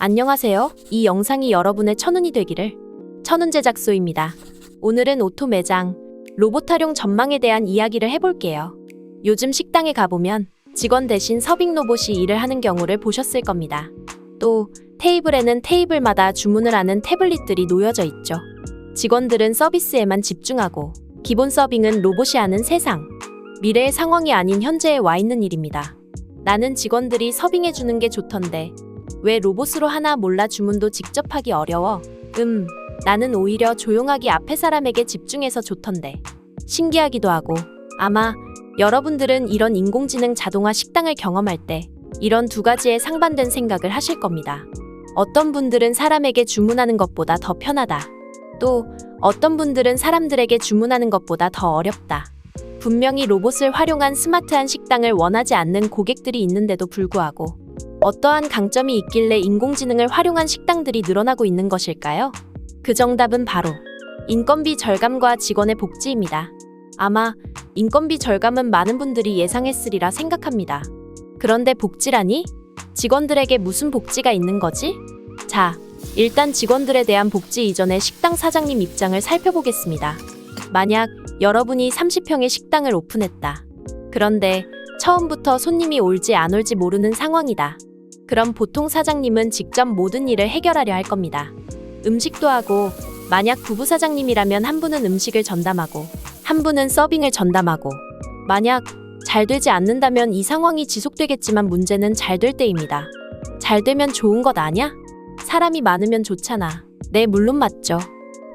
안녕하세요. 이 영상이 여러분의 천운이 되기를. 천운 제작소입니다. 오늘은 오토 매장, 로봇 활용 전망에 대한 이야기를 해볼게요. 요즘 식당에 가보면 직원 대신 서빙 로봇이 일을 하는 경우를 보셨을 겁니다. 또 테이블에는 테이블마다 주문을 하는 태블릿들이 놓여져 있죠. 직원들은 서비스에만 집중하고 기본 서빙은 로봇이 하는 세상. 미래의 상황이 아닌 현재에 와 있는 일입니다. 나는 직원들이 서빙해주는 게 좋던데 왜 로봇으로 하나 몰라 주문도 직접 하기 어려워? 나는 오히려 조용하게 앞에 사람에게 집중해서 좋던데. 신기하기도 하고. 아마 여러분들은 이런 인공지능 자동화 식당을 경험할 때 이런 두 가지의 상반된 생각을 하실 겁니다. 어떤 분들은 사람에게 주문하는 것보다 더 편하다. 또 어떤 분들은 사람들에게 주문하는 것보다 더 어렵다. 분명히 로봇을 활용한 스마트한 식당을 원하지 않는 고객들이 있는데도 불구하고 어떠한 강점이 있길래 인공지능을 활용한 식당들이 늘어나고 있는 것일까요? 그 정답은 바로 인건비 절감과 직원의 복지입니다. 아마 인건비 절감은 많은 분들이 예상했으리라 생각합니다. 그런데 복지라니? 직원들에게 무슨 복지가 있는 거지? 자, 일단 직원들에 대한 복지 이전에 식당 사장님 입장을 살펴보겠습니다. 만약 여러분이 30평의 식당을 오픈했다. 그런데 처음부터 손님이 올지 안 올지 모르는 상황이다. 그럼 보통 사장님은 직접 모든 일을 해결하려 할 겁니다. 음식도 하고, 만약 부부 사장님이라면 한 분은 음식을 전담하고, 한 분은 서빙을 전담하고, 만약 잘 되지 않는다면 이 상황이 지속되겠지만 문제는 잘 될 때입니다. 잘 되면 좋은 것 아냐? 사람이 많으면 좋잖아. 네, 물론 맞죠.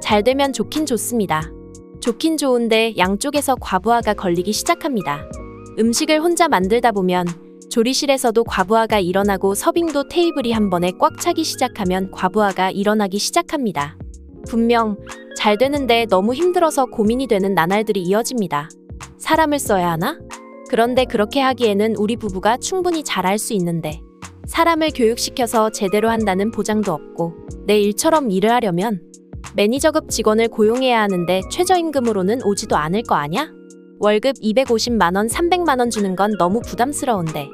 잘 되면 좋긴 좋습니다. 좋긴 좋은데 양쪽에서 과부하가 걸리기 시작합니다. 음식을 혼자 만들다 보면 조리실에서도 과부하가 일어나고 서빙도 테이블이 한 번에 꽉 차기 시작하면 과부하가 일어나기 시작합니다. 분명 잘 되는데 너무 힘들어서 고민이 되는 나날들이 이어집니다. 사람을 써야 하나? 그런데 그렇게 하기에는 우리 부부가 충분히 잘할 수 있는데 사람을 교육시켜서 제대로 한다는 보장도 없고 내 일처럼 일을 하려면 매니저급 직원을 고용해야 하는데 최저임금으로는 오지도 않을 거 아냐? 월급 250만 원, 300만 원 주는 건 너무 부담스러운데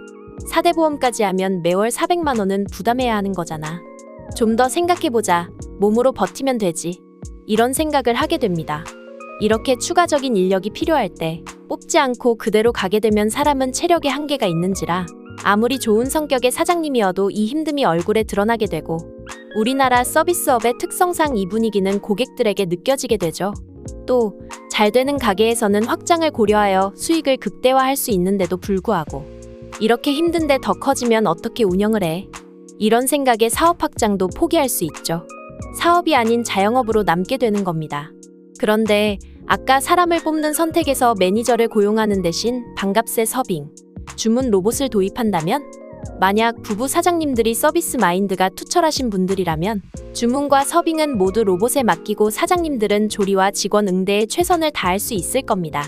4대 보험까지 하면 매월 400만 원은 부담해야 하는 거잖아. 좀 더 생각해보자. 몸으로 버티면 되지. 이런 생각을 하게 됩니다. 이렇게 추가적인 인력이 필요할 때 뽑지 않고 그대로 가게 되면 사람은 체력에 한계가 있는지라 아무리 좋은 성격의 사장님이어도 이 힘듦이 얼굴에 드러나게 되고 우리나라 서비스업의 특성상 이 분위기는 고객들에게 느껴지게 되죠. 또 잘 되는 가게에서는 확장을 고려하여 수익을 극대화할 수 있는데도 불구하고 이렇게 힘든데 더 커지면 어떻게 운영을 해? 이런 생각에 사업 확장도 포기할 수 있죠. 사업이 아닌 자영업으로 남게 되는 겁니다. 그런데 아까 사람을 뽑는 선택에서 매니저를 고용하는 대신 반값에 서빙, 주문 로봇을 도입한다면? 만약 부부 사장님들이 서비스 마인드가 투철하신 분들이라면 주문과 서빙은 모두 로봇에 맡기고 사장님들은 조리와 직원 응대에 최선을 다할 수 있을 겁니다.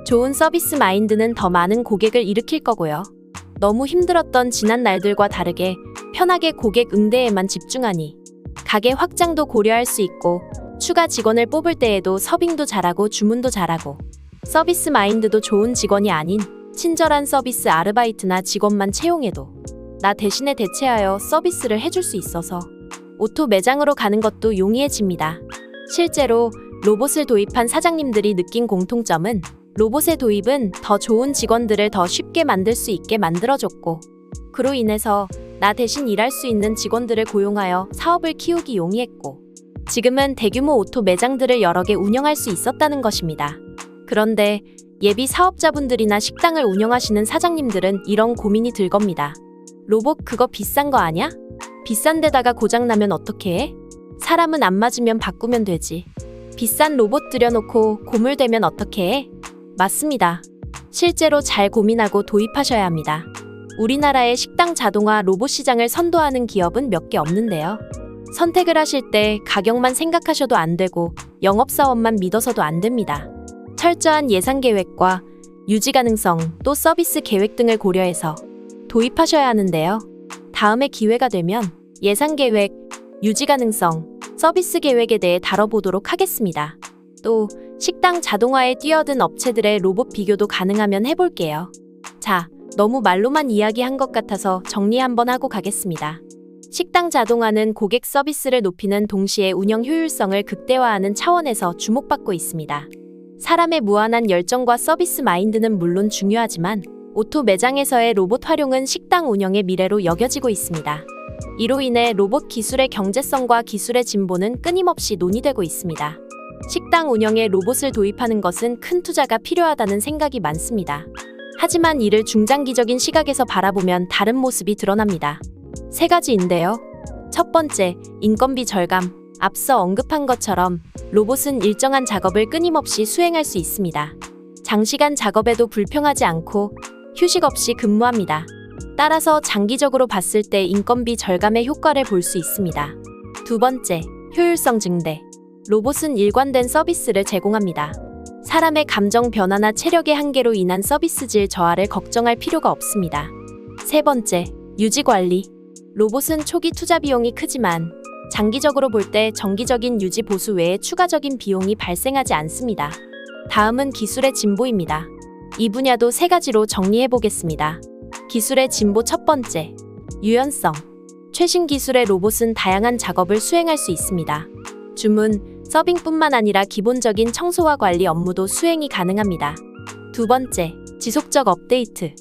좋은 서비스 마인드는 더 많은 고객을 일으킬 거고요. 너무 힘들었던 지난 날들과 다르게 편하게 고객 응대에만 집중하니 가게 확장도 고려할 수 있고 추가 직원을 뽑을 때에도 서빙도 잘하고 주문도 잘하고 서비스 마인드도 좋은 직원이 아닌 친절한 서비스 아르바이트나 직원만 채용해도 나 대신에 대체하여 서비스를 해줄 수 있어서 오토 매장으로 가는 것도 용이해집니다. 실제로 로봇을 도입한 사장님들이 느낀 공통점은 로봇의 도입은 더 좋은 직원들을 더 쉽게 만들 수 있게 만들어줬고 그로 인해서 나 대신 일할 수 있는 직원들을 고용하여 사업을 키우기 용이했고 지금은 대규모 오토 매장들을 여러 개 운영할 수 있었다는 것입니다. 그런데 예비 사업자분들이나 식당을 운영하시는 사장님들은 이런 고민이 들 겁니다. 로봇 그거 비싼 거 아냐? 비싼 데다가 고장나면 어떡해 해? 사람은 안 맞으면 바꾸면 되지. 비싼 로봇 들여놓고 고물되면 어떡해 해? 맞습니다. 실제로 잘 고민하고 도입하셔야 합니다. 우리나라의 식당 자동화 로봇 시장을 선도하는 기업은 몇 개 없는데요. 선택을 하실 때 가격만 생각하셔도 안 되고 영업사원만 믿어서도 안 됩니다. 철저한 예산 계획과 유지 가능성 또 서비스 계획 등을 고려해서 도입하셔야 하는데요. 다음에 기회가 되면 예산 계획, 유지 가능성, 서비스 계획에 대해 다뤄보도록 하겠습니다. 또 식당 자동화에 뛰어든 업체들의 로봇 비교도 가능하면 해볼게요. 자, 너무 말로만 이야기한 것 같아서 정리 한번 하고 가겠습니다. 식당 자동화는 고객 서비스를 높이는 동시에 운영 효율성을 극대화하는 차원에서 주목받고 있습니다. 사람의 무한한 열정과 서비스 마인드는 물론 중요하지만 오토 매장에서의 로봇 활용은 식당 운영의 미래로 여겨지고 있습니다. 이로 인해 로봇 기술의 경제성과 기술의 진보는 끊임없이 논의되고 있습니다. 식당 운영에 로봇을 도입하는 것은 큰 투자가 필요하다는 생각이 많습니다. 하지만 이를 중장기적인 시각에서 바라보면 다른 모습이 드러납니다. 세 가지인데요. 첫 번째, 인건비 절감. 앞서 언급한 것처럼 로봇은 일정한 작업을 끊임없이 수행할 수 있습니다. 장시간 작업에도 불평하지 않고 휴식 없이 근무합니다. 따라서 장기적으로 봤을 때 인건비 절감의 효과를 볼 수 있습니다. 두 번째, 효율성 증대. 로봇은 일관된 서비스를 제공합니다. 사람의 감정 변화나 체력의 한계로 인한 서비스 질 저하를 걱정할 필요가 없습니다. 세 번째, 유지 관리. 로봇은 초기 투자 비용이 크지만 장기적으로 볼 때 정기적인 유지 보수 외에 추가적인 비용이 발생하지 않습니다. 다음은 기술의 진보입니다. 이 분야도 세 가지로 정리해 보겠습니다. 기술의 진보 첫 번째, 유연성. 최신 기술의 로봇은 다양한 작업을 수행할 수 있습니다. 주문, 서빙뿐만 아니라 기본적인 청소와 관리 업무도 수행이 가능합니다. 두 번째, 지속적 업데이트.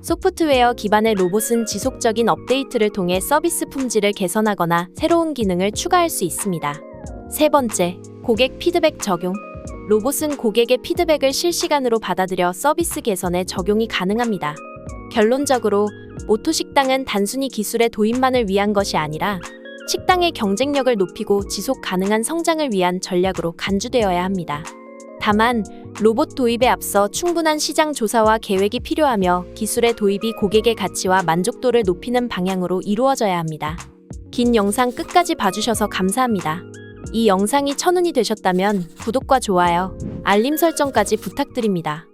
소프트웨어 기반의 로봇은 지속적인 업데이트를 통해 서비스 품질을 개선하거나 새로운 기능을 추가할 수 있습니다. 세 번째, 고객 피드백 적용. 로봇은 고객의 피드백을 실시간으로 받아들여 서비스 개선에 적용이 가능합니다. 결론적으로 오토 식당은 단순히 기술의 도입만을 위한 것이 아니라 식당의 경쟁력을 높이고 지속 가능한 성장을 위한 전략으로 간주되어야 합니다. 다만 로봇 도입에 앞서 충분한 시장 조사와 계획이 필요하며 기술의 도입이 고객의 가치와 만족도를 높이는 방향으로 이루어져야 합니다. 긴 영상 끝까지 봐주셔서 감사합니다. 이 영상이 천운이 되셨다면 구독과 좋아요, 알림 설정까지 부탁드립니다.